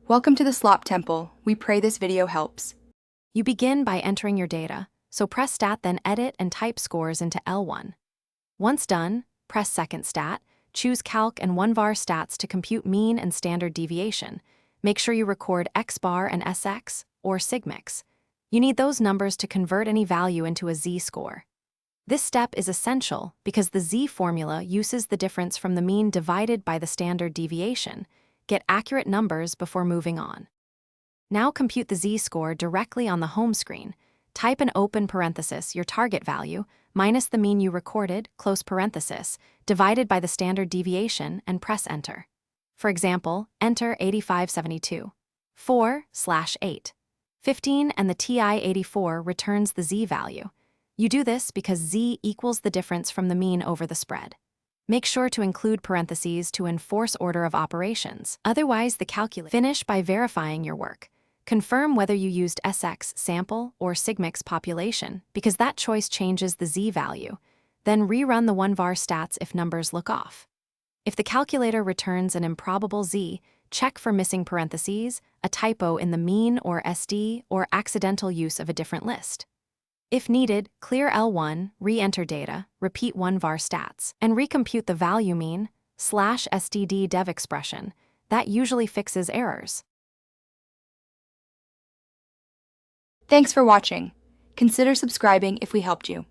Welcome to the Slop Temple. We pray this video helps. You begin by entering your data, so press Stat, then Edit and type scores into L1. Once done, press Second Stat, choose Calc and 1var stats to compute mean and standard deviation. Make sure you record X-bar and SX, or sigmix. You need those numbers to convert any value into a z-score. This step is essential because the z formula uses the difference from the mean divided by the standard deviation. Get accurate numbers before moving on. Now compute the z-score directly on the home screen. Type in open parenthesis your target value minus the mean you recorded, close parenthesis, divided by the standard deviation and press enter. For example, enter 8572. 4/8. 15 and the TI-84 returns the z value. You do this because z equals the difference from the mean over the spread. Make sure to include parentheses to enforce order of operations. Otherwise, the calculator. Finish by verifying your work. Confirm whether you used SX sample or sigmix population, because that choice changes the z value. Then rerun the 1var stats if numbers look off. If the calculator returns an improbable z, check for missing parentheses, a typo in the mean or SD, or accidental use of a different list. If needed, clear L1, re-enter data, repeat 1var stats, and recompute the value mean /std dev expression. That usually fixes errors. Thanks for watching. Consider subscribing if we helped you.